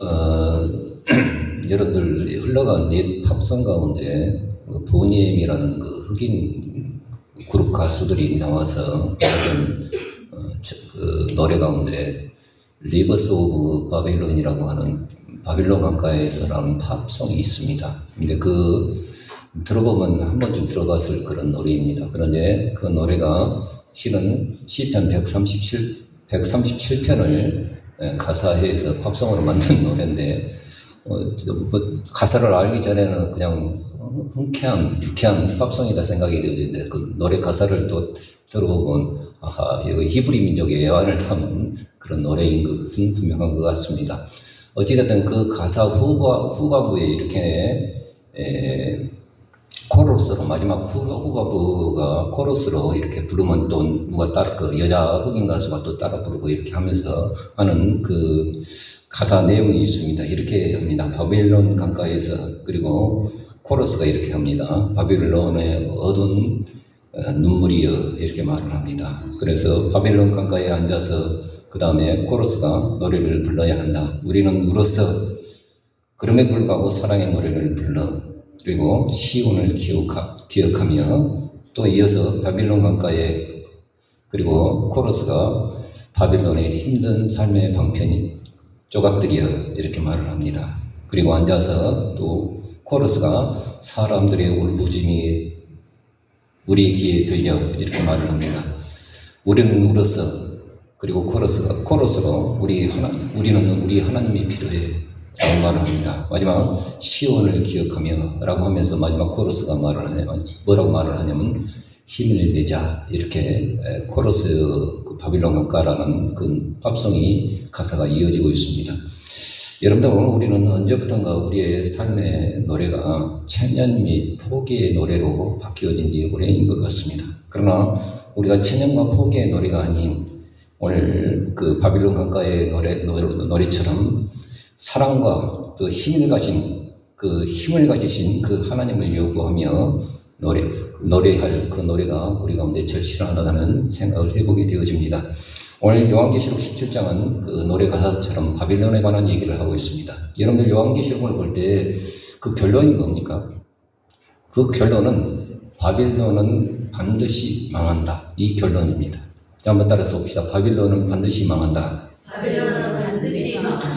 어, 여러분들 흘러간 옛 팝송 가운데 보니엠이라는 그 흑인 그룹 가수들이 나와서 어떤 그 노래 가운데 리버스 오브 바빌론이라고 하는 바빌론 강가에서라는 팝송이 있습니다. 근데 들어보면 한 번쯤 들어봤을 그런 노래입니다. 그런데 그 노래가 실은 시편 137편을 가사해서 팝송으로 만든 노래인데, 가사를 알기 전에는 그냥 유쾌한 팝송이다 생각이 되는데, 그 노래 가사를 또 들어보면, 아하, 이거 히브리 민족의 애환을 담은 그런 노래인 것은 분명한 것 같습니다. 어찌됐든 그 가사 후반부에 이렇게, 코러스로, 마지막 후반부가 코러스로 이렇게 부르면 또 누가 여자 흑인 가수가 또 따라 부르고 이렇게 하면서 하는 그 가사 내용이 있습니다. 이렇게 합니다. 바빌론 강가에서, 그리고 코러스가 이렇게 합니다. 바빌론의 어두운 눈물이여, 이렇게 말을 합니다. 그래서 바빌론 강가에 앉아서 그 다음에 코러스가 노래를 불러야 한다. 우리는 울었어. 그럼에 불구하고 사랑의 노래를 불러. 그리고 시온을 기억하며, 또 이어서 바빌론 강가에, 그리고 코러스가 바빌론의 힘든 삶의 방편이 조각들이여, 이렇게 말을 합니다. 그리고 앉아서 또 코러스가 사람들의 울부짖음이 우리 귀에 들려, 이렇게 말을 합니다. 우리는 울었어. 그리고 코러스로 우리는 우리 하나님이 필요해, 라고 말을 합니다. 마지막 시온을 기억하며 라고 하면서 마지막 코러스가 뭐라고 말을 하냐면 힘을 내자, 이렇게 코러스 바빌론 강가라는 그 팝송이 가사가 이어지고 있습니다. 여러분들, 우리는 언제부턴가 우리의 삶의 노래가 천년 및 포기의 노래로 바뀌어진 지 오래인 것 같습니다. 그러나 우리가 천년과 포기의 노래가 아닌 오늘 그 바빌론 강가의 노래처럼 사랑과 그 힘을 가지신 그 하나님을 요구하며 노래할 그 노래가 우리 가운데 절실하다는 생각을 해보게 되어집니다. 오늘 요한계시록 17장은 그 노래 가사처럼 바빌론에 관한 얘기를 하고 있습니다. 여러분들 요한계시록을 볼 때 그 결론이 뭡니까? 그 결론은 바빌론은 반드시 망한다, 이 결론입니다. 자, 한번 따라서 봅시다. 바빌론은 반드시 망한다. 바빌론은 반드시 망한다.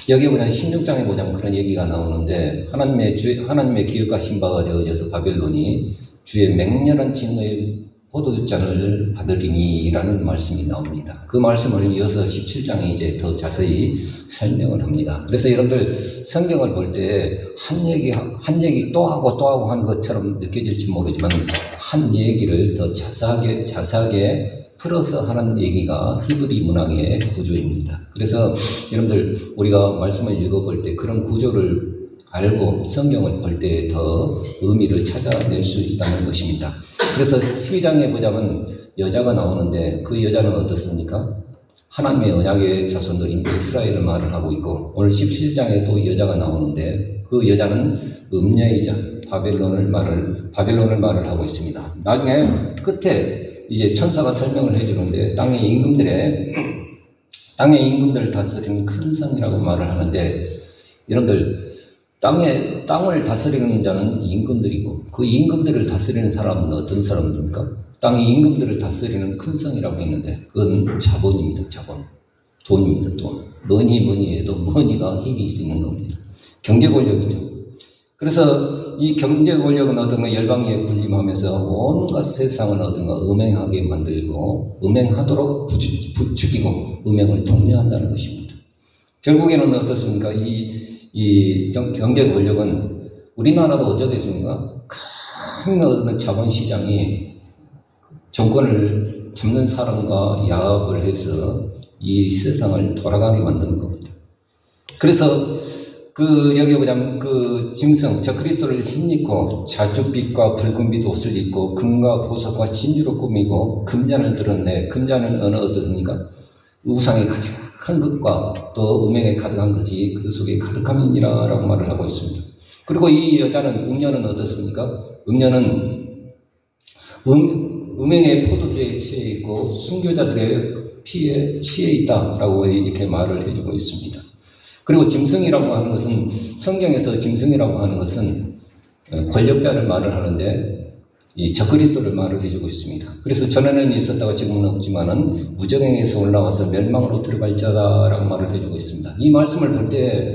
여기 보면 16장에 보자면 그런 얘기가 나오는데, 하나님의 기억하신 바가 되어져서 바빌론이 주의 맹렬한 진노의 포도주잔을 받으리니라는 말씀이 나옵니다. 그 말씀을 이어서 17장에 이제 더 자세히 설명을 합니다. 그래서 여러분들 성경을 볼 때 한 얘기 또 하고 하는 것처럼 느껴질지 모르지만, 한 얘기를 더 자세하게 풀어서 하는 얘기가 히브리 문학의 구조입니다. 그래서 여러분들, 우리가 말씀을 읽어볼 때 그런 구조를 알고 성경을 볼 때 더 의미를 찾아낼 수 있다는 것입니다. 그래서 12장에 보자면 여자가 나오는데, 그 여자는 어떻습니까? 하나님의 언약의 자손들인 이스라엘을 말을 하고 있고, 오늘 17장에 또 여자가 나오는데 그 여자는 음녀이자 바빌론을 말을 하고 있습니다. 나중에 끝에 이제 천사가 설명을 해주는데, 땅의 임금들을 다스리는 큰 성이라고 말을 하는데, 여러분들, 땅을 다스리는 자는 임금들이고, 그 임금들을 다스리는 사람은 어떤 사람입니까? 땅의 임금들을 다스리는 큰 성이라고 했는데, 그건 자본입니다. 자본. 돈입니다. 돈. 뭐니 해도 머니가 힘이 있는 겁니다. 경제 권력이죠. 그래서 이 경제 권력은 어떤가 열방에 군림하면서 온갖 세상을 어떤가 음행하게 만들고, 음행하도록 부추기고 음행을 독려한다는 것입니다. 결국에는 어떻습니까? 이 경제 권력은, 우리나라도 어쩌겠습니까? 큰 어느 자본시장이 정권을 잡는 사람과 야합을 해서 이 세상을 돌아가게 만드는 겁니다. 그래서 여기 보자면 짐승, 저 그리스도를 힘입고 자줏빛과 붉은빛 옷을 입고 금과 보석과 진주로 꾸미고 금잔을 들었네. 금잔은 어떻습니까? 우상에 가득한 것과 또 음행에 가득한 것이 그 속에 가득함이니라 라고 말을 하고 있습니다. 그리고 이 음녀는 어떻습니까? 음녀는 음행의 포도주에 취해 있고 순교자들의 피에 취해 있다라고 이렇게 말을 해주고 있습니다. 그리고 짐승이라고 하는 것은 성경에서 짐승이라고 하는 것은 권력자를 말을 하는데 이 적그리스도를 말을 해주고 있습니다. 그래서 전에는 있었다가 지금은 없지만은 무정행에서 올라와서 멸망으로 들어갈 자다라고 말을 해주고 있습니다. 이 말씀을 볼 때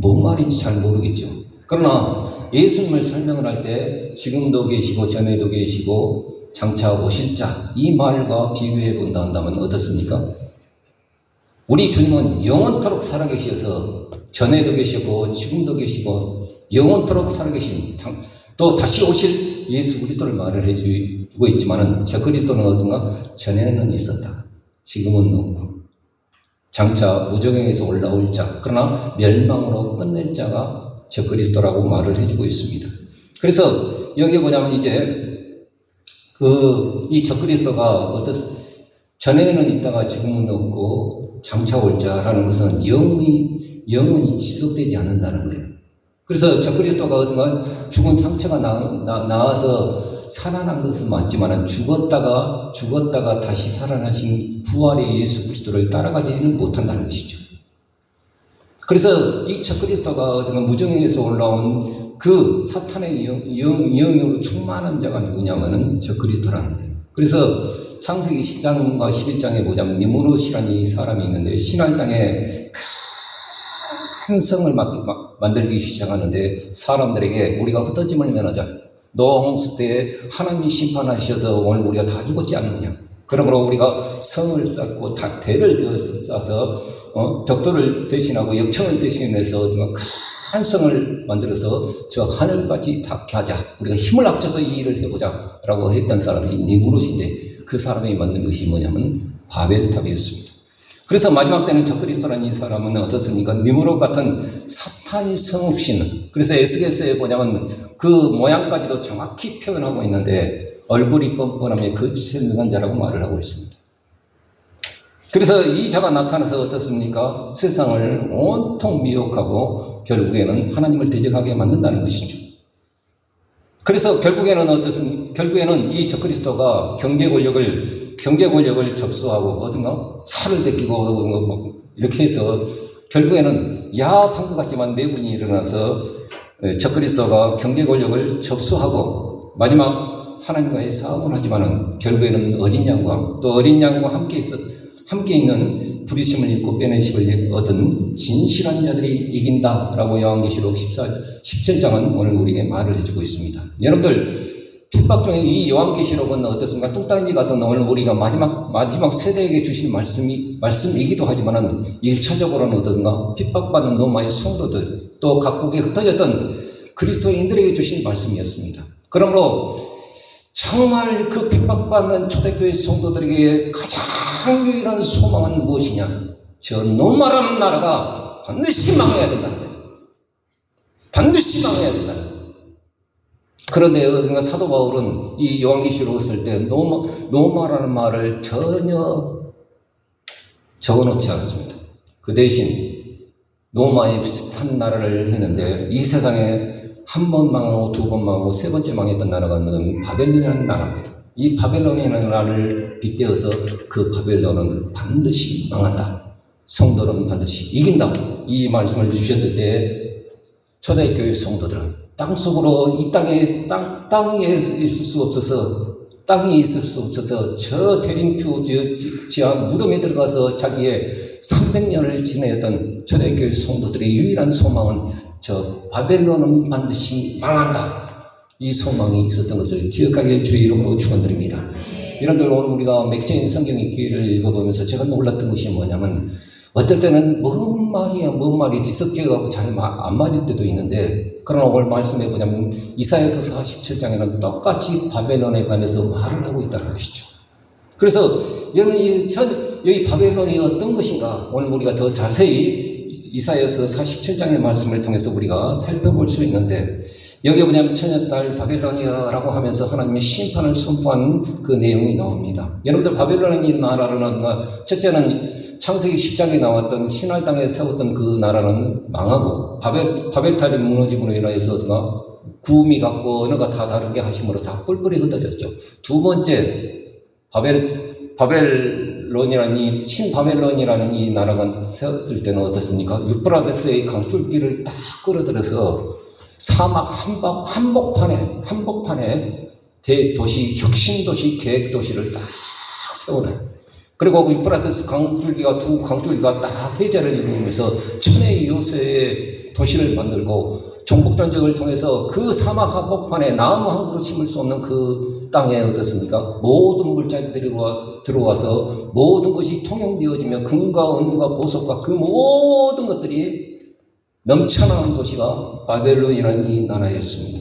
뭔 말인지 잘 모르겠죠. 그러나 예수님을 설명을 할 때 지금도 계시고 전에도 계시고 장차 오실 자 이 말과 비교해 본다 한다면 어떻습니까? 우리 주님은 영원토록 살아계셔서 전에도 계시고 지금도 계시고 영원토록 살아계신 또 다시 오실 예수 그리스도를 말을 해주고 있지만은 저 그리스도는 어떤가? 전에는 있었다. 지금은 없고 장차 무저갱에서 올라올 자 그러나 멸망으로 끝낼 자가 저 그리스도라고 말을 해주고 있습니다. 그래서 여기 보자면 이제 이 저 그리스도가 전에는 있다가 지금은 없고 장차 올 자라는 것은 영원히 지속되지 않는다는 거예요. 그래서 저 그리스도가 어떤가 죽은 상처가 나와서 살아난 것은 맞지만 죽었다가 다시 살아나신 부활의 예수 그리스도를 따라가지는 못한다는 것이죠. 그래서 이 저 그리스도가 어떤가 무정에서 올라온 그 사탄의 영으로 충만한 자가 누구냐면은 저 그리스도라는 거예요. 그래서 창세기 10장과 11장에 보자면 니무롯이라는 이 사람이 있는데 신할 땅에 큰 성을 만들기 시작하는데 사람들에게 우리가 흩어짐을 면하자. 노홍수 때에 하나님이 심판하셔서 오늘 우리가 다 죽었지 않느냐. 그러므로 우리가 성을 쌓고 대를 쌓아서 벽돌을 대신하고 역청을 대신해서 큰 성을 만들어서 저 하늘까지 닿게 하자. 우리가 힘을 합쳐서 이 일을 해보자 라고 했던 사람이 니무롯인데 그 사람이 만든 것이 뭐냐면 바벨탑이었습니다. 그래서 마지막 때는 저 그리스도라는 이 사람은 어떻습니까? 니무롯 같은 사탄이 성읍신. 그래서 에스겔서에 보자면 그 모양까지도 정확히 표현하고 있는데 얼굴이 뻔뻔하며 거짓에 능한 자라고 말을 하고 있습니다. 그래서 이 자가 나타나서 어떻습니까? 세상을 온통 미혹하고 결국에는 하나님을 대적하게 만든다는 것이죠. 그래서 결국에는 이 적그리스도가 경제 권력을 접수하고 어딘가 살을 베끼고 이렇게 해서 결국에는 야합한 것 같지만 내분이 일어나서 적그리스도가 경제 권력을 접수하고 마지막 하나님과의 싸움을 하지만은 결국에는 어린 양과 또 어린 양과 함께 있는 부르심을 입고 빼내심을 얻은 진실한 자들이 이긴다라고 요한계시록 17장은 오늘 우리에게 말을 해주고 있습니다. 여러분들 핍박 중에 이 요한계시록은 어떻습니까? 뚱딴지 같은 오늘 우리가 마지막 세대에게 주신 말씀이기도 하지만은 1차적으로는 어떤가? 핍박받는 로마의 성도들 또 각국에 흩어졌던 그리스도인들에게 주신 말씀이었습니다. 그러므로 정말 그 핍박받는 초대교회 성도들에게 가장 유일한 소망은 무엇이냐? 저 노마라는 나라가 반드시 망해야 된다는 거예요. 반드시 망해야 된다는 거예요. 그런데 사도 바울은 이 요한계시록을 쓸 때 노마라는 말을 전혀 적어놓지 않습니다. 그 대신 노마의 비슷한 나라를 했는데 이 세상에 한 번 망하고 두 번 망하고 세 번째 망했던 나라가 바벨론이라는 나라입니다. 이 바벨론이라는 나라를 빗대어서 그 바벨론은 반드시 망한다. 성도는 반드시 이긴다. 이 말씀을 주셨을 때 초대교회 성도들은 땅속으로 이 땅에 있을 수 없어서 저 대림표 지하 무덤에 들어가서 자기의 300년을 지내었던 초대교회 성도들의 유일한 소망은 저 바벨론은 반드시 망한다. 이 소망이 있었던 것을 기억하길 주의 이름으로 축원드립니다. 여러분들 오늘 우리가 맥시인 성경 읽기를 읽어보면서 제가 놀랐던 것이 뭐냐면 어떨 때는 뭔 말이 뒤섞여가지고 잘 안 맞을 때도 있는데 그러나 오늘 말씀해 보자면 이사야서 47장에는 똑같이 바벨론에 관해서 말을 하고 있다는 것이죠. 그래서 여기 바벨론이 어떤 것인가 오늘 우리가 더 자세히 이사야서 47장의 말씀을 통해서 우리가 살펴볼 수 있는데 여기 보자면 처녀딸 바벨론이여라고 하면서 하나님의 심판을 선포한 그 내용이 나옵니다. 여러분들 바벨론이 나라는 첫째는 창세기 10장에 나왔던 신할 땅에 세웠던 그 나라는 망하고 바벨탑이 무너짐으로 인해서 구음이 같고 언어가 다 다르게 하심으로 다 뿔뿔이 흩어졌죠. 두 번째 바벨 바벨론이라는 이 신바벨론이라는 이 나라가 세웠을 때는 어떻습니까? 유프라데스의 강줄기를 딱 끌어들여서 사막 한복판에 대도시, 혁신도시, 계획도시를 딱 세워놔요. 그리고 그 유프라테스 강줄기가 두 강줄기가 딱 해제를 이루면서 천의 요새의 도시를 만들고 정복전쟁을 통해서 그 사막 한복판에 나무 한 그루 심을 수 없는 그 땅에 어떻습니까? 모든 물자들이 들어와서 모든 것이 통용되어지며 금과 은과 보석과 그 모든 것들이 넘쳐나는 도시가 바벨론이라는 이 나라였습니다.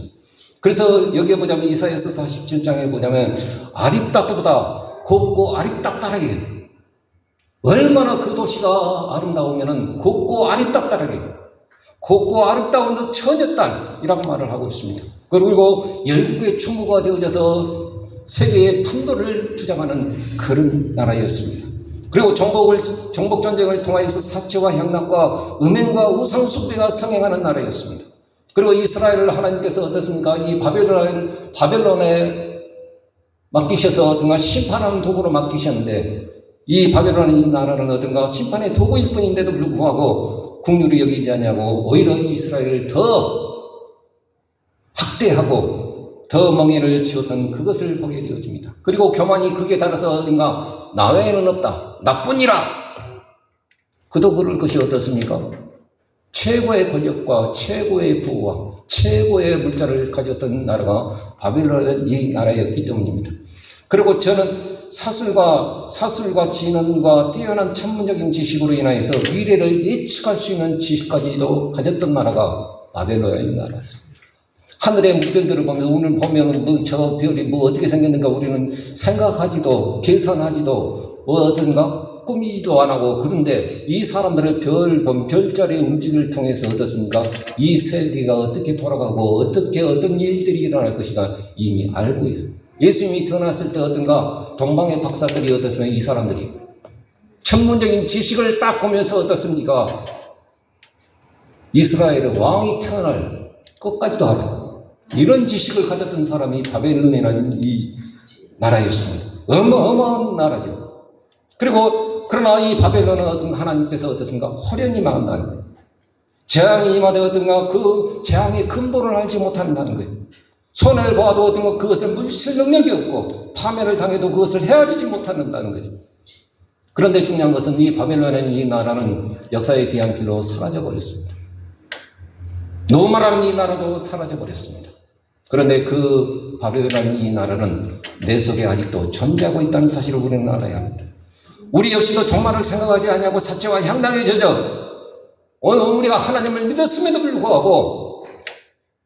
그래서 여기에 보자면 이사야서 47장에 보자면 아립다트보다 곱고 아립답답하게 얼마나 그 도시가 아름다우면은 곱고 아립답답하게 곱고 아름다운 그 처녀 땅이라고 말을 하고 있습니다. 그리고 열국의 충무가 되어져서 세계의 판도를 주장하는 그런 나라였습니다. 그리고 정복전쟁을 통하여서 사체와 향락과 음행과 우상숭배가 성행하는 나라였습니다. 그리고 이스라엘을 하나님께서 어떻습니까? 이 바벨론에 맡기셔서 어떤가 심판하는 도구로 맡기셨는데 이 바벨론 이 나라는 어떤가 심판의 도구일 뿐인데도 불구하고 국률이 여기지 않냐고 오히려 이스라엘을 더 학대하고 더 멍에를 지었던 그것을 보게 되어집니다. 그리고 교만이 극에 달아서 어딘가 나 외에는 없다. 나뿐이라. 그도 그럴 것이 어떻습니까? 최고의 권력과 최고의 부와 최고의 물자를 가졌던 나라가 바벨론은 이 나라였기 때문입니다. 그리고 저는 사술과 진언과 뛰어난 천문적인 지식으로 인하여서 미래를 예측할 수 있는 지식까지도 가졌던 나라가 바벨론의 나라였습니다. 하늘의 무별들을 보면서 오늘 보면 저 별이 어떻게 생겼는가 우리는 생각하지도 계산하지도 어떤가 꾸미지도 안 하고 그런데 이 사람들의 별자리의 움직임을 통해서 어떻습니까? 이 세계가 어떻게 돌아가고 어떤 일들이 일어날 것인가 이미 알고 있어요. 예수님이 태어났을 때 어떤가 동방의 박사들이 어떻습니까? 이 사람들이 천문적인 지식을 딱 보면서 어떻습니까? 이스라엘의 왕이 태어날 것까지도 알아요. 이런 지식을 가졌던 사람이 바벨론이라는 이 나라였습니다. 어마어마한 나라죠. 그러나 이 바벨론은 어떤 하나님께서 어떻습니까? 호련히 망한다는 거예요. 재앙이 임하되 어떤가 그 재앙의 근본을 알지 못한다는 거예요. 손해를 보아도 어떤가 그것을 물리칠 능력이 없고 파멸을 당해도 그것을 헤아리지 못한다는 거예요. 그런데 중요한 것은 이 바벨론이라는 이 나라는 역사의 뒤안길로 사라져버렸습니다. 노마라는 이 나라도 사라져버렸습니다. 그런데 그 바벨론이라는 이 나라는 내 속에 아직도 존재하고 있다는 사실을 우리는 알아야 합니다. 우리 역시도 종말을 생각하지 않냐고 사체와 향락에 젖어 오늘 우리가 하나님을 믿었음에도 불구하고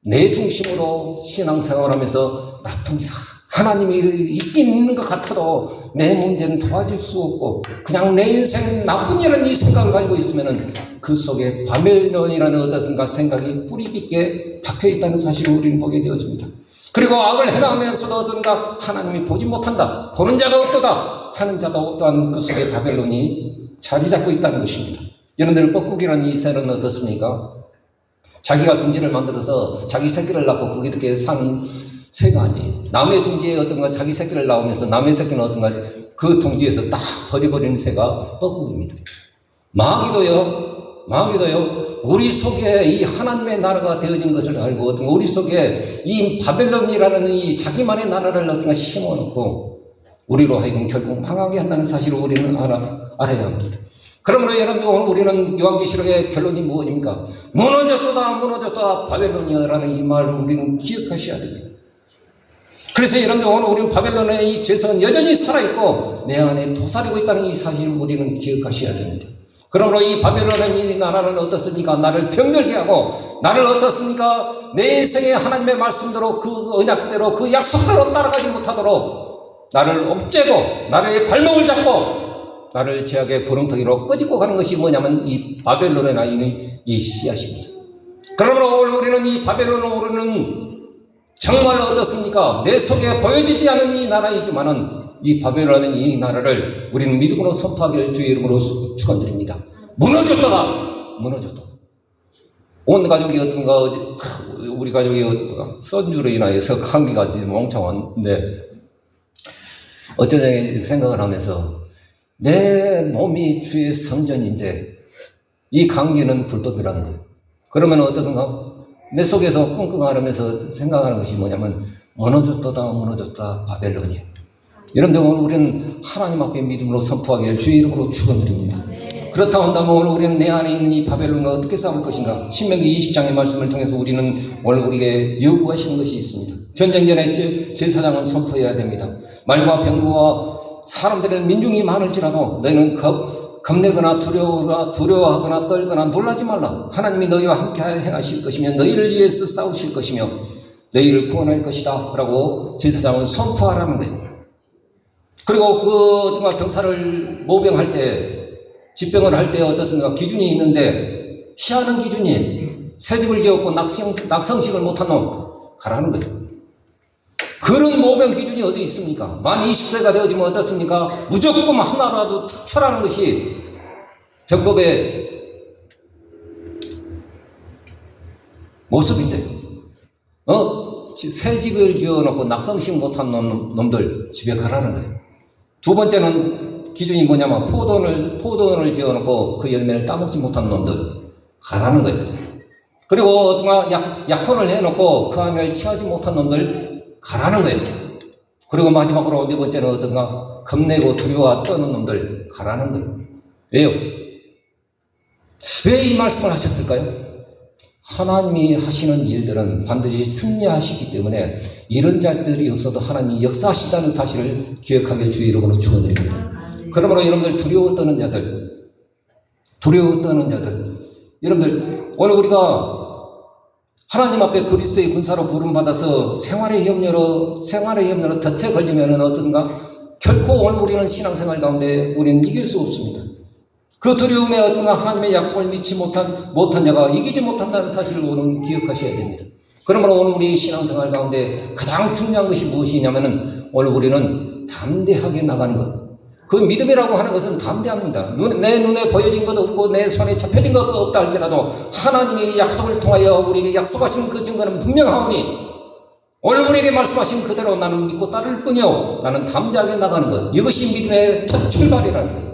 내 중심으로 신앙생활을 하면서 나쁜이라 하나님이 있긴 있는 것 같아도 내 문제는 도와줄 수 없고 그냥 내 인생 나쁜이라는 이 생각을 가지고 있으면 그 속에 바벨론이라는 어떤가 생각이 뿌리 깊게 박혀있다는 사실을 우리는 보게 되어집니다. 그리고 악을 행하면서도 어떤가 하나님이 보지 못한다. 보는 자가 없도다. 하는 자도 또한 그 속에 바벨론이 자리 잡고 있다는 것입니다. 여러분들 뻐꾸기라는 이 새는 어떻습니까? 자기가 둥지를 만들어서 자기 새끼를 낳고 거기 이렇게 사는 새가 아니에요. 남의 둥지에 어떤가 자기 새끼를 낳으면서 남의 새끼는 어떤가 그 둥지에서 딱 버려버리는 새가 뻐꾸기입니다. 마귀도요, 우리 속에 이 하나님의 나라가 되어진 것을 알고 어떤가 우리 속에 이 바벨론이라는 이 자기만의 나라를 어떤가 심어놓고 우리로 하여금 결국 망하게 한다는 사실을 우리는 알아야 합니다. 그러므로 여러분 오늘 우리는 요한계시록의 결론이 무엇입니까? 무너졌다 바벨론이라는 이 말을 우리는 기억하셔야 됩니다. 그래서 여러분들 오늘 우리는 바벨론의 이 죄성은 여전히 살아있고 내 안에 도사리고 있다는 이 사실을 우리는 기억하셔야 됩니다. 그러므로 이 바벨론은 이 나라는 어떻습니까? 나를 병들게 하고 나를 어떻습니까? 내 인생의 하나님의 말씀대로 그 언약대로 그 약속대로 따라가지 못하도록 나를 옥죄고 나의 발목을 잡고 나를 죄악의 구렁텅이로 끄집고 가는 것이 뭐냐면 이 바벨론의 나이는 이 씨앗입니다. 그러므로 오늘 우리는 이 바벨론을 우리는 정말 어떻습니까? 내 속에 보여지지 않은 이 나라이지만은 이 바벨론은 이 나라를 우리는 믿음으로 선포하기를 주의 이름으로 축원드립니다. 무너졌다. 온 가족이 어떤가 우리 가족이 선주로 인하여서 감기가 멍청한데 어쩌자 생각을 하면서 내 몸이 주의 성전인데 이 관계는 불법이라는 거예요. 그러면 어떠든가 내 속에서 끙끙하면서 생각하는 것이 뭐냐면 무너졌다 바벨론이에요. 여러분들 오늘 우리는 하나님 앞에 믿음으로 선포하기를 주의 이름으로 축원드립니다. 그렇다 한다면 오늘 우리는 내 안에 있는 이 바벨론과 어떻게 싸울 것인가? 신명기 20장의 말씀을 통해서 우리는 오늘 우리에게 요구하시는 것이 있습니다. 전쟁 전에 제사장은 선포해야 됩니다. 말과 병거와 사람들은 민중이 많을지라도 너희는 겁내거나 두려워하거나 떨거나 놀라지 말라. 하나님이 너희와 함께 행하실 것이며 너희를 위해서 싸우실 것이며 너희를 구원할 것이다 라고 제사장은 선포하라는 거예요. 그리고 그 병사를 모병할 때 집병을 할 때 어떻습니까? 기준이 있는데 희한한 기준이 새집을 지었고 낙성식을 못한 놈 가라는 거예요. 그런 모병 기준이 어디 있습니까? 만 20세가 되어지면 어떻습니까? 무조건 하나라도 착출하는 것이 병법의 모습인데 새 집을 지어놓고 낙성식 못한 놈들 집에 가라는 거예요. 두 번째는 기준이 뭐냐면 포도원을 지어놓고 그 열매를 따먹지 못한 놈들 가라는 거예요. 그리고 약혼을 해놓고 그 아내를 취하지 못한 놈들 가라는 거예요. 그리고 마지막으로 네 번째는 어떤가? 겁내고 두려워 떠는 놈들 가라는 거예요. 왜요? 왜 이 말씀을 하셨을까요? 하나님이 하시는 일들은 반드시 승리하시기 때문에 이런 자들이 없어도 하나님이 역사하신다는 사실을 기억하길 주의 이름으로 축원드립니다. 그러므로 여러분들 두려워 떠는 자들 여러분들 오늘 우리가 하나님 앞에 그리스도의 군사로 부름받아서 생활의 염려로 덫에 걸리면 어떤가? 결코 오늘 우리는 신앙생활 가운데 우리는 이길 수 없습니다. 그 두려움에 어떤가 하나님의 약속을 믿지 못한 자가 이기지 못한다는 사실을 오늘 기억하셔야 됩니다. 그러므로 오늘 우리 신앙생활 가운데 가장 중요한 것이 무엇이냐면은 오늘 우리는 담대하게 나가는 것. 그 믿음이라고 하는 것은 담대합니다. 내 눈에 보여진 것 없고 내 손에 잡혀진 것 없다 할지라도 하나님이 약속을 통하여 우리에게 약속하신 그 증거는 분명하오니 오늘 우리에게 말씀하신 그대로 나는 믿고 따를 뿐이요 나는 담대하게 나가는 것. 이것이 믿음의 첫 출발이라는 거예요.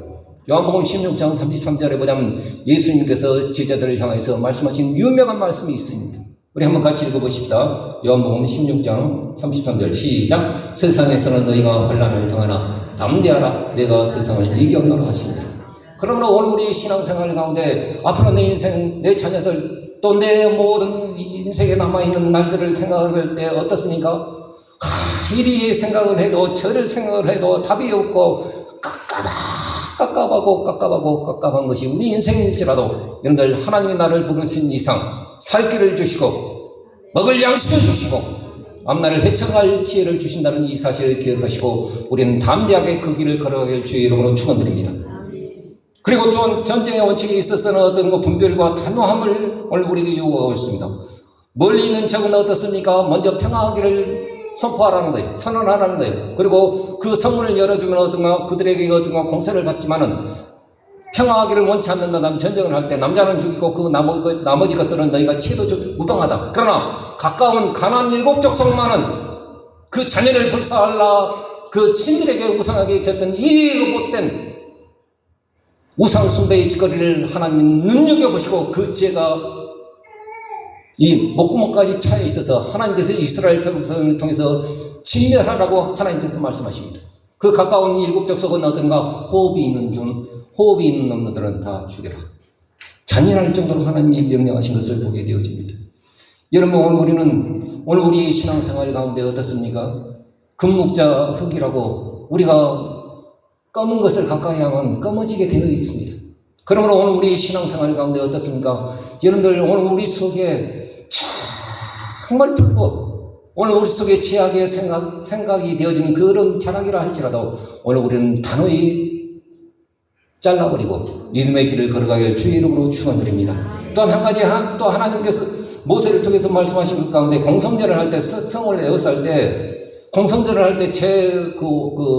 요한복음 16장 33절에 보자면 예수님께서 제자들을 향해서 말씀하신 유명한 말씀이 있습니다. 우리 한번 같이 읽어보십시다. 요한복음 16장 33절 시작. 세상에서는 너희가 환난을 당하나 담대하라 내가 세상을 이겼노라 하시니라. 그러므로 오늘 우리 신앙생활 가운데 앞으로 내 인생, 내 자녀들 또 내 모든 인생에 남아있는 날들을 생각할 때 어떻습니까? 이리 생각을 해도 저를 생각을 해도 답이 없고 깝깝한 것이 우리 인생일지라도 여러분들 하나님이 나를 부르신 이상 살 길을 주시고 먹을 양식을 주시고 앞날을 헤쳐갈 지혜를 주신다는 이 사실을 기억하시고 우리는 담대하게 그 길을 걸어가길 주의 이름으로 축원드립니다. 그리고 또 전쟁의 원칙에 있어서는 어떤 분별과 단호함을 오늘 우리에게 요구하고 있습니다. 멀리 있는 적은 어떻습니까? 먼저 평화하기를 선포하라는 거예요. 선언하라는 거예요. 그리고 그 성문을 열어주면 어떤가 그들에게 어떤가 공세를 받지만은 평화하기를 원치 않는다면 전쟁을 할 때 남자는 죽이고 그 나머지 것들은 너희가 치도 무방하다. 그러나 가까운 가나안 7족속만은 그 자녀를 불사하라 그 신들에게 우상하게 졌던 이 못된 우상 숭배의 짓거리를 하나님이 눈여겨보시고 그 죄가 이 목구멍까지 차여 있어서 하나님께서 이스라엘 백성을 통해서 진멸하라고 하나님께서 말씀하십니다. 그 가까운 7족속은 어떤가? 호흡이 있는 놈들은 다 죽여라. 잔인할 정도로 하나님이 명령하신 것을 보게 되어집니다. 여러분 오늘 우리 신앙생활 가운데 어떻습니까? 금묵자 흙이라고 우리가 검은 것을 가까이 하면 검어지게 되어 있습니다. 그러므로 오늘 우리 신앙생활 가운데 어떻습니까? 여러분들 오늘 우리 속에 정말 불법, 오늘 우리 속에 죄악의 생각이 되어지는 그런 자락이라 할지라도 오늘 우리는 단호히 잘라버리고 믿음의 길을 걸어가길 주의 이름으로 축원드립니다. 또한 한 가지 또 하나님께서 모세를 통해서 말씀하신 것 가운데 공성전을 할 때 성을 에워서 할 때 공성전을 할 때 제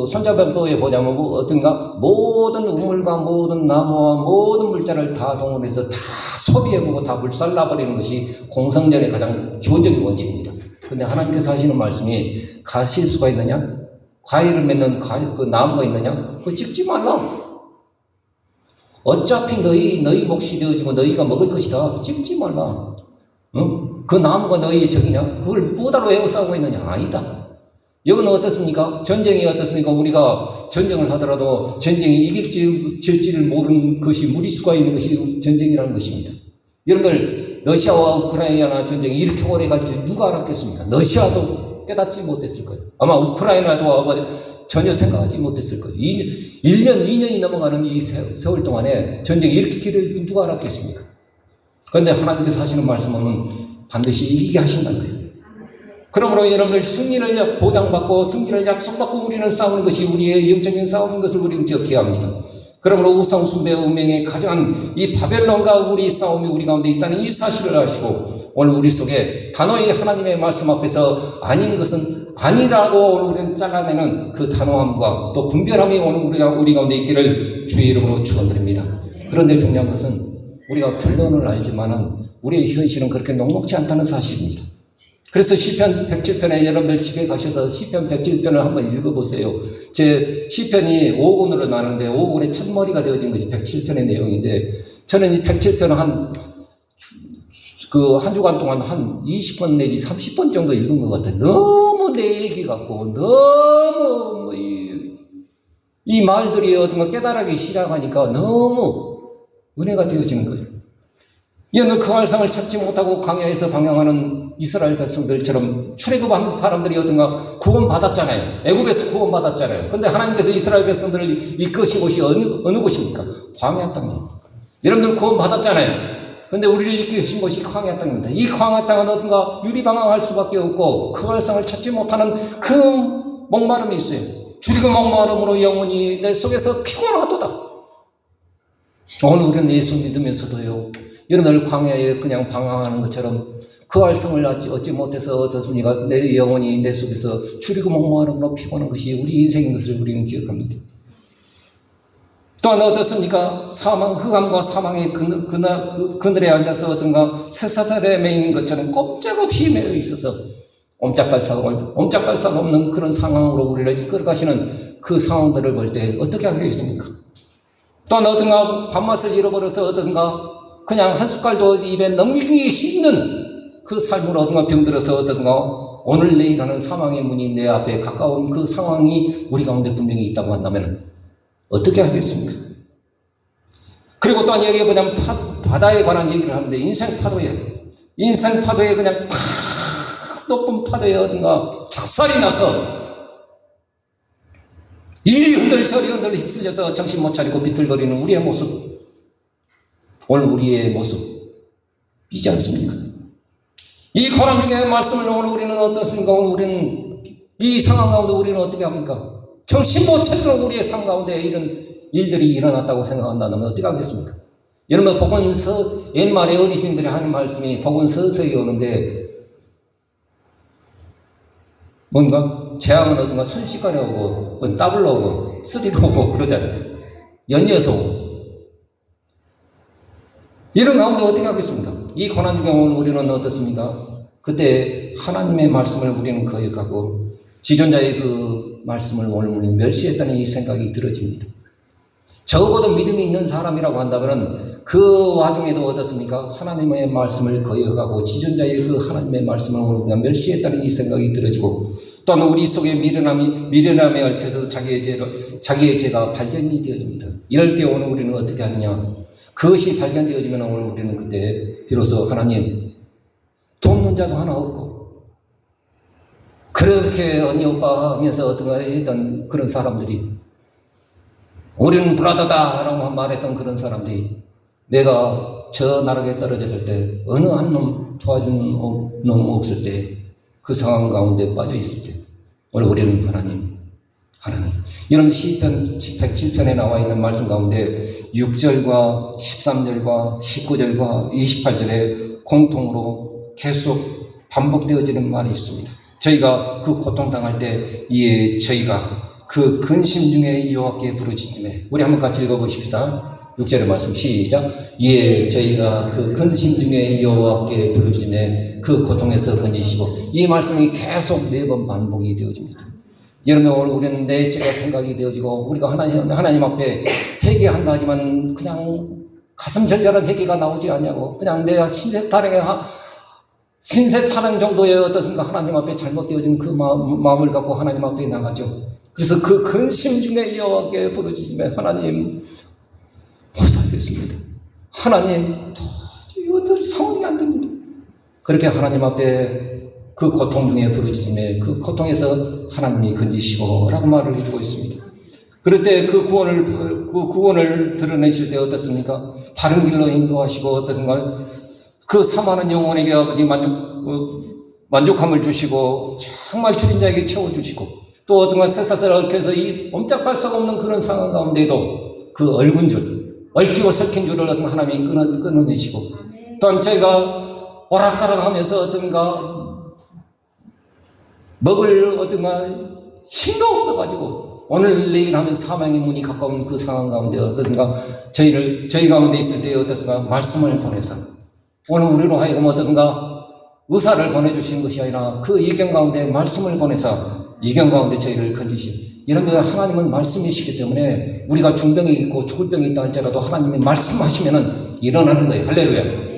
손자병법에 보자면 어떤가 모든 우물과 모든 나무와 모든 물자를 다 동원해서 다 소비해보고 다 불살라버리는 것이 공성전의 가장 기본적인 원칙입니다. 그런데 하나님께서 하시는 말씀이 가실 수가 있느냐? 과일을 맺는 그 나무가 있느냐? 그거 찍지 말라. 어차피 너희 몫이 되어지고 너희가 먹을 것이다. 찍지 말라. 그 나무가 너희의 적이냐? 그걸 뭐다로 에워싸고 있느냐? 아니다. 여기는 어떻습니까? 전쟁이 어떻습니까? 우리가 전쟁을 하더라도 전쟁이 이길지 질지를 모르는 것이 무리수가 있는 것이 전쟁이라는 것입니다. 여러분들 러시아와 우크라이나 전쟁이 이렇게 오래 갈지 누가 알았겠습니까? 러시아도 깨닫지 못했을 거예요. 아마 우크라이나도 전혀 생각하지 못했을 거예요. 1년, 2년이 넘어가는 이 세월 동안에 전쟁이 이렇게 길어질 누가 알았겠습니까? 그런데 하나님께서 하시는 말씀은 반드시 이기게 하신다는 거예요. 그러므로 여러분들 승리를 보장받고 승리를 약속받고 우리는 싸우는 것이 우리의 영적인 싸움인 것을 우리는 기억해야 합니다. 그러므로 우상 숭배 운명에 가장 이 바벨론과 우리 싸움이 우리 가운데 있다는 이 사실을 아시고 오늘 우리 속에 단호히 하나님의 말씀 앞에서 아닌 것은 아니라고 우리는 잘라내는 그 단호함과 또 분별함이 오늘 우리 가운데 있기를 주의 이름으로 축원드립니다. 그런데 중요한 것은 우리가 결론을 알지만은 우리의 현실은 그렇게 녹록지 않다는 사실입니다. 그래서 시편 107편에 여러분들 집에 가셔서 시편 107편을 한번 읽어보세요. 제 시편이 5권으로 나누는데 5권의 첫머리가 되어진 것이 107편의 내용인데 저는 이 107편을 한 주간 동안 한 20번 내지 30번 정도 읽은 것 같아요. 너무 내 얘기 같고 너무 이 말들이 어떤 깨달아기 시작하니까 너무 은혜가 되어지는 거예요. 이는 그 활성을 찾지 못하고 광야에서 방황하는 이스라엘 백성들처럼 출애굽한 사람들이 어떤가 구원받았잖아요. 애굽에서 구원받았잖아요. 그런데 하나님께서 이스라엘 백성들을 이끄신 곳이 어느 곳입니까? 광야 땅이에요. 여러분들 구원받았잖아요. 그런데 우리를 이끄신 곳이 광야 땅입니다. 이 광야 땅은 어떤가 유리방황할 수밖에 없고 그 활성을 찾지 못하는 그 목마름이 있어요. 주리고 목마름으로 영혼이 내 속에서 피곤하도다. 오늘 우리는 예수 믿으면서도요. 여러분들 광야에 그냥 방황하는 것처럼 그 활성을 얻지 못해서 어떻습니까? 내 영혼이 내 속에서 주리고 목마름으로 피곤한 것이 우리 인생인 것을 우리는 기억합니다. 또한 어떻습니까? 흑암과 사망의 그늘에 앉아서 어떤가 쇠사슬에 매이는 것처럼 꼼짝없이 매여 있어서 옴짝달싹 없는 그런 상황으로 우리를 이끌어가시는 그 상황들을 볼 때 어떻게 하겠습니까? 또한 어떤가 밥맛을 잃어버려서 어떤가 그냥 한 숟갈도 입에 넘기기 힘든 그 삶으로 어떤가 병들어서 어떤가 오늘 내일하는 사망의 문이 내 앞에 가까운 그 상황이 우리 가운데 분명히 있다고 한다면 어떻게 하겠습니까? 그리고 또한 여기에 그냥 바다에 관한 얘기를 하는데 인생 파도에 그냥 팍 높은 파도에 어딘가 작살이 나서 이리 흔들 저리 흔들 휩쓸려서 정신 못 차리고 비틀거리는 우리의 모습, 오늘 우리의 모습이지 않습니까? 이 고난 중에 말씀을 오늘 우리는 어떻습니까? 우리는 이 상황 가운데 우리는 어떻게 합니까? 정신 못 차리도록 우리의 상황 가운데 이런 일들이 일어났다고 생각한다면 어떻게 하겠습니까? 여러분 복음서 옛말에 어르신들이 하는 말씀이 복음 서서히 오는데 뭔가 재앙은 어딘가 순식간에 오고 더블로 오고 쓰리로 오고 그러잖아요. 연이어서 오고 이런 가운데 어떻게 하겠습니까? 이 고난 중에 오늘 우리는 어떻습니까? 그때 하나님의 말씀을 우리는 거역하고 지존자의 그 말씀을 오늘 멸시했다는 이 생각이 들어집니다. 적어도 믿음이 있는 사람이라고 한다면 그 와중에도 어떻습니까? 하나님의 말씀을 거역하고 지존자의 그 하나님의 말씀을 우리가 멸시했다는 이 생각이 들어지고 또한 우리 속에 미련함에 얽혀서 자기의 죄가 발견이 되어집니다. 이럴 때 오늘 우리는 어떻게 하느냐? 그것이 발견되어지면 오늘 우리는 그때 비로소 하나님 돕는 자도 하나 없고 그렇게 언니 오빠 하면서 어떤가 했던 그런 사람들이 우리는 브라더다 라고 말했던 그런 사람들이 내가 저 나락에 떨어졌을 때 어느 한 놈 도와준 놈 없을 때 그 상황 가운데 빠져 있을 때 오늘 우리는 하나님 여러분 시편 107편에 나와 있는 말씀 가운데 6절과 13절과 19절과 28절에 공통으로 계속 반복되어지는 말이 있습니다. 저희가 그 고통당할 때 이에 저희가 그 근심 중에 여호와께 부르짖음에 우리 한번 같이 읽어보십시다. 6절의 말씀 시작. 예, 저희가 그 근심 중에 여호와께 부르짖음에 그 고통에서 건지시고 이 말씀이 계속 매번 반복이 되어집니다. 여러분, 오늘 우리는 내 죄가 생각이 되어지고 우리가 하나님 앞에 회개한다 하지만 그냥 가슴 절절한 회개가 나오지 않냐고, 그냥 내가 신세 타령 정도의 어떻습니까? 하나님 앞에 잘못되어진 그 마음을 갖고 하나님 앞에 나가죠. 그래서 그 근심 중에 여호와께 부르짖으며 하나님 못 살겠습니다. 하나님 도저히 어떤 상황이 안 됩니다. 그렇게 하나님 앞에 그 고통 중에 부르짖으며 그 고통에서 하나님이 건지시고 라고 말을 해주고 있습니다. 그럴 때 그 구원을 드러내실 때 어떻습니까? 바른 길로 인도하시고 어떻습니까? 그 사망하는 영혼에게 아버지 만족함을 주시고 정말 줄인 자에게 채워주시고 또 어떤가 쇠사슬 얽혀서 이 옴짝달 수 없는 그런 상황 가운데도 그 얽은 줄, 얽히고 설킨 줄을 어떤 하나님이 끊어내시고 또한 저희가 오락가락 하면서 어떤가 먹을 어떤가 힘도 없어가지고 오늘 내일 하면 사망의 문이 가까운 그 상황 가운데 어떤가 저희 가운데 있을 때 어떻습니까? 말씀을 보내서 오늘 우리로 하여금 어떤가 의사를 보내주신 것이 아니라 그 이경 가운데 말씀을 보내서 이경 가운데 저희를 건지시 이런 데 하나님은 말씀이시기 때문에 우리가 중병이 있고 죽을 병이 있다 할지라도 하나님이 말씀하시면은 일어나는 거예요. 할렐루야.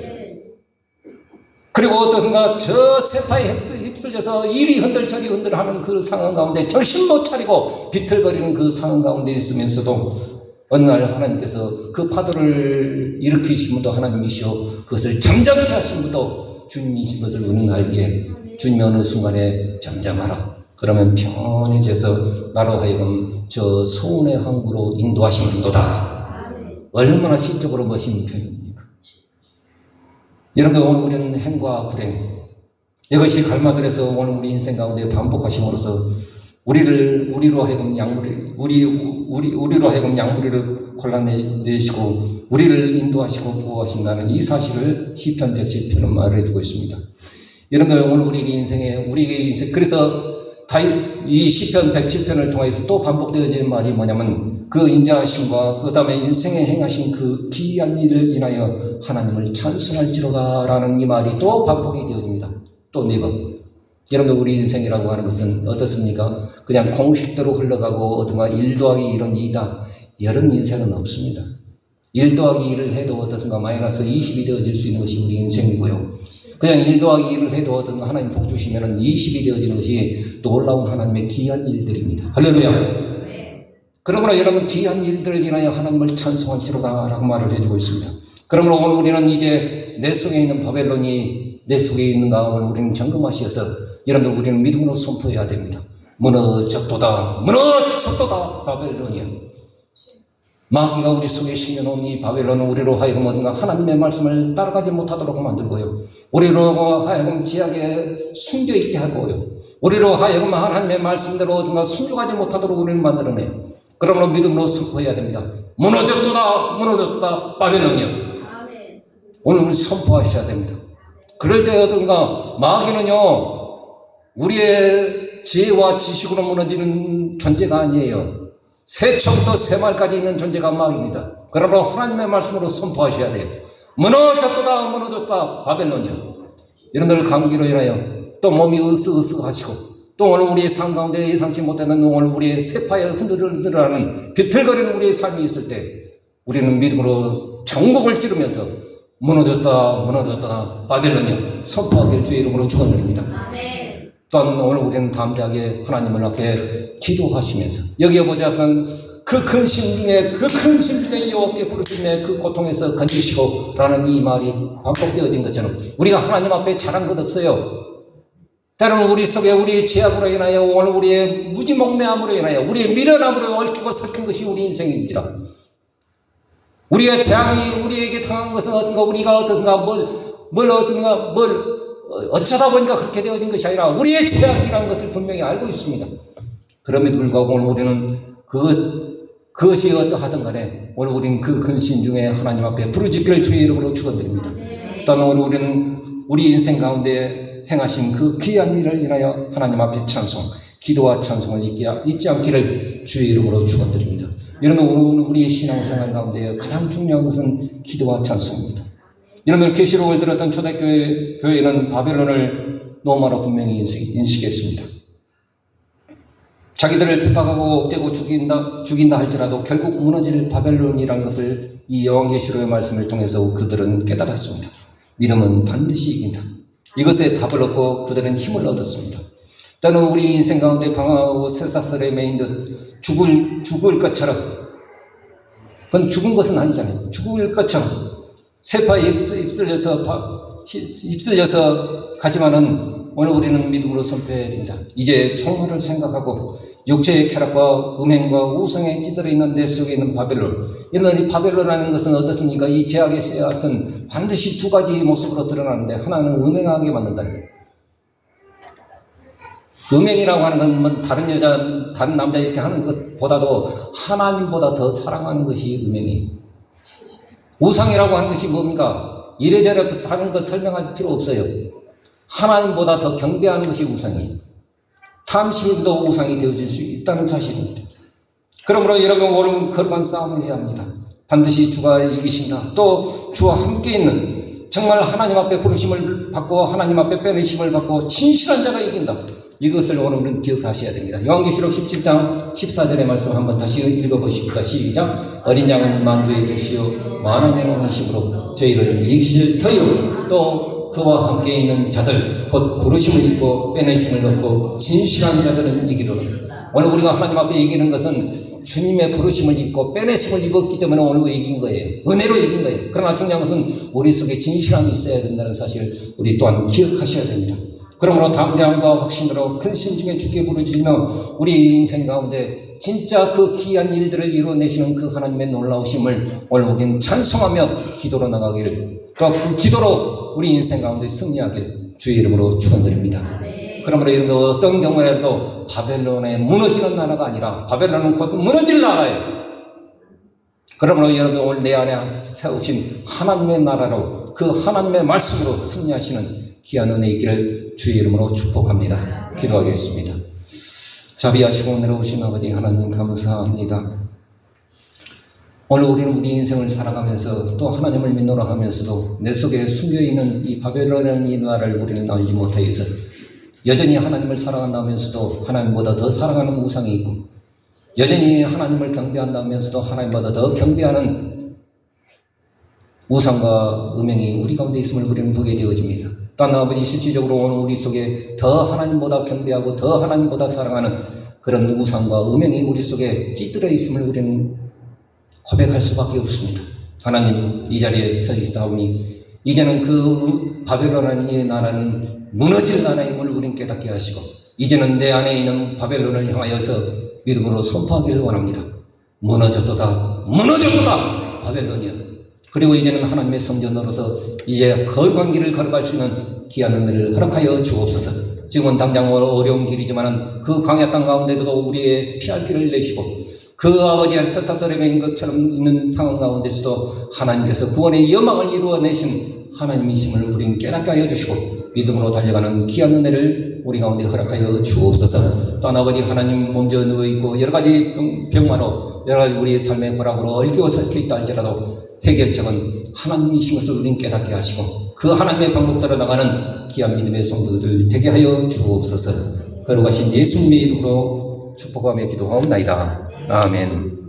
그리고 어떻습니까? 저 세파에 휩쓸려서 이리 흔들 저리 흔들 하는 그 상황 가운데 정신 못 차리고 비틀거리는 그 상황 가운데 있으면서도 어느 날 하나님께서 그 파도를 일으키신 분도 하나님이시오 그것을 잠잠케 하신 분도 주님이신 것을 우리는 알기에 주님이 어느 순간에 잠잠하라 그러면 편해져서 나로 하여금 저 소원의 항구로 인도하시는도다. 얼마나 신적으로 멋있는 표현입니까? 여러분, 오늘 우리는 행과 불행 이것이 갈마들에서 오늘 우리 인생 가운데 반복하심으로써 우리로 하여금 우리로 하여금 양무리를 골라내시고 우리를 인도하시고 보호하신다는 이 사실을 시편 107편은 말해주고 있습니다. 여러분, 오늘 우리에게 인생 그래서 이 시편 107편을 통해서 또 반복되어지는 말이 뭐냐면 그 인자하심과 그 다음에 인생에 행하신 그 기이한 일을 인하여 하나님을 찬송할지로다 라는 이 말이 또 반복이 되어집니다. 또 4번. 여러분, 우리 인생이라고 하는 것은 어떻습니까? 그냥 공식대로 흘러가고 어떤가 1 더하기 1은 2다. 이런 인생은 없습니다. 1 더하기 1을 해도 어떻습니까? 마이너스 20이 되어질 수 있는 것이 우리 인생이고요. 그냥 1 더하기 1을 해도 어떤가 하나님 복 주시면 20이 되어지는 것이 놀라운 하나님의 귀한 일들입니다. 할렐루야. 그러므로 여러분 귀한 일들을 인하여 하나님을 찬송할지로다 라고 말을 해주고 있습니다. 그러므로 오늘 우리는 이제 내 속에 있는 바벨론이 내 속에 있는가 오늘 우리는 점검하셔서 여러분들 우리는 믿음으로 선포해야 됩니다. 무너졌도다 바벨론이야. 마귀가 우리 속에 심겨놓은 이 바벨론은 우리로 하여금 어딘가 하나님의 말씀을 따라가지 못하도록 만들고요. 우리로 하여금 지하에 숨겨있게 하고요. 우리로 하여금 하나님의 말씀대로 어딘가 순종하지 못하도록 우리를 만들어내요. 그러므로 믿음으로 선포해야 됩니다. 무너졌도다 바벨론이요. 오늘 우리 선포하셔야 됩니다. 그럴 때 어떤가 마귀는요 우리의 지혜와 지식으로 무너지는 존재가 아니에요. 새처부터 새말까지 있는 존재가 마귀입니다. 그러므로 하나님의 말씀으로 선포하셔야 돼요. 무너졌다 바벨론이요. 여러분들 감기로 인하여 또 몸이 으쓱으쓱하시고 또 오늘 우리의 삶 가운데 예상치 못하는 오늘 우리의 세파에 흔들흔들하는 비틀거리는 우리의 삶이 있을 때 우리는 믿음으로 전곡을 찌르면서 무너졌다 바벨론이요 선포하길 주의 이름으로 축원드립니다. 또한 오늘 우리는 담대하게 하나님을 앞에 기도하시면서 여기에 보자 그 근심 중에 여호와께 부르짖네 그 고통에서 건지시고 라는 이 말이 반복되어진 것처럼 우리가 하나님 앞에 잘한 것 없어요. 때로는 우리 속에 우리의 죄악으로 인하여 오늘 우리의 무지몽매함으로 인하여 우리의 미련함으로 얽히고 섞인 것이 우리 인생인지라 우리의 재앙이 우리에게 당한 것은 어떤가 우리가 어떤가 어쩌다 보니까 그렇게 되어진 것이 아니라 우리의 죄악이라는 것을 분명히 알고 있습니다. 그럼에도 불구하고 오늘 우리는 그것이 어떠하든 간에 오늘 우리는 그 근심 중에 하나님 앞에 부르짖기를 주의 이름으로 축원드립니다. 또한 오늘 우리는 우리 인생 가운데 행하신 그 귀한 일을 인하여 하나님 앞에 찬송, 기도와 찬송을 잊지 않기를 주의 이름으로 축원드립니다. 여러분 오늘 우리의 신앙생활 가운데 가장 중요한 것은 기도와 찬송입니다. 여러분 계시록을 들었던 초대교회는 바벨론을 너무나 분명히 인식했습니다. 자기들을 핍박하고 억제고 죽인다 할지라도 결국 무너질 바벨론이라는 것을 이 요한계시록의 말씀을 통해서 그들은 깨달았습니다. 믿음은 반드시 이긴다. 이것에 답을 얻고 그들은 힘을 얻었습니다. 때는 우리 인생 가운데 방황하고 쇠사슬에 매인 듯 죽을 것처럼, 그건 죽은 것은 아니잖아요. 죽을 것처럼 쇠파에 휩쓸려서 가지만은 오늘 우리는 믿음으로 선포해야 됩니다. 이제 총알을 생각하고 육체의 쾌락과 음행과 우상에 찌들어 있는 내 속에 있는 바벨론. 이런 이 바벨론이라는 것은 어떻습니까? 이 죄악의 씨앗은 반드시 두 가지 모습으로 드러나는데, 하나는 음행하게 만든다는 거예요. 음행이라고 하는 건 뭐 다른 여자, 다른 남자 이렇게 하는 것보다도 하나님보다 더 사랑하는 것이 음행이에요. 우상이라고 하는 것이 뭡니까? 이래저래 다른 것 설명할 필요 없어요. 하나님보다 더 경배하는 것이 우상이에요. 탐심도 우상이 되어질 수 있다는 사실입니다. 그러므로 여러분, 오늘 거룩한 싸움을 해야 합니다. 반드시 주가 이기신다. 또 주와 함께 있는, 정말 하나님 앞에 부르심을 받고 하나님 앞에 빼내심을 받고 진실한 자가 이긴다. 이것을 오늘은 기억하셔야 됩니다. 요한계시록 17장 14절의 말씀 한번 다시 읽어보십시다. 시작. 어린 양은 만두의 주시오 만왕의 왕이심으로 저희를 이기실 터이요 또 그와 함께 있는 자들 곧 부르심을 입고 빼내심을 얻고 진실한 자들은 이기로다. 오늘 우리가 하나님 앞에 이기는 것은 주님의 부르심을 입고 빼내심을 입었기 때문에 오늘 이긴 거예요. 은혜로 이긴 거예요. 그러나 중요한 것은 우리 속에 진실함이 있어야 된다는 사실 우리 또한 기억하셔야 됩니다. 그러므로 담대함과 확신으로 근심 중에 주께 부르짖으며 우리 인생 가운데 진짜 그 귀한 일들을 이루어내시는 그 하나님의 놀라우심을 오늘 우리는 찬송하며 기도로 나가기를, 또 그 기도로 우리 인생 가운데 승리하길 주의 이름으로 축원드립니다. 그러므로 이런 어떤 경우에도 바벨론에 무너지는 나라가 아니라 바벨론은 곧 무너질 나라예요. 그러므로 여러분, 오늘 내 안에 세우신 하나님의 나라로 그 하나님의 말씀으로 승리하시는 귀한 은혜 있기를 주의 이름으로 축복합니다. 기도하겠습니다. 자비하시고 은혜로우신 아버지 하나님 감사합니다. 오늘 우리는 우리 인생을 살아가면서 또 하나님을 믿노라 하면서도 내 속에 숨겨있는 이 바벨론이라는 이 나라를 우리는 알지 못하여서 여전히 하나님을 사랑한다면서도 하나님보다 더 사랑하는 우상이 있고, 여전히 하나님을 경배한다면서도 하나님보다 더 경배하는 우상과 음행이 우리 가운데 있음을 우리는 보게 되어집니다. 또한 아버지, 실질적으로 오늘 우리 속에 더 하나님보다 경배하고 더 하나님보다 사랑하는 그런 우상과 음행이 우리 속에 찌들어 있음을 우리는 고백할 수밖에 없습니다. 하나님, 이 자리에 서 있사오니 이제는 그 바벨론이라는 이 나라는 무너질 나라임을 우리는 깨닫게 하시고, 이제는 내 안에 있는 바벨론을 향하여서 믿음으로 선포하기를 원합니다. 무너졌도다, 무너졌도다 바벨론이여. 그리고 이제는 하나님의 성전으로서 이제 거룩한 길을 걸어갈 수 있는 귀한 은혜를 허락하여 주옵소서. 지금은 당장 어려운 길이지만 그 광야 땅 가운데서도 우리의 피할 길을 내시고, 그 아버지의 쇠사슬에 매인 것처럼 있는 상황 가운데서도 하나님께서 구원의 여망을 이루어내신 하나님이심을 우리는 깨닫게 하여 주시고, 믿음으로 달려가는 귀한 은혜를 우리 가운데 허락하여 주옵소서. 또한 아버지 하나님, 먼저 누워있고 여러가지 병마로 여러가지 우리의 삶의 고락으로 얽혀 설켜 있다 할지라도 해결책은 하나님이신 것을 우리는 깨닫게 하시고, 그 하나님의 방법대로 나가는 귀한 믿음의 성도들 되게 하여 주옵소서. 거룩하신 예수님의 이름으로 축복하며 기도하옵나이다. 아멘.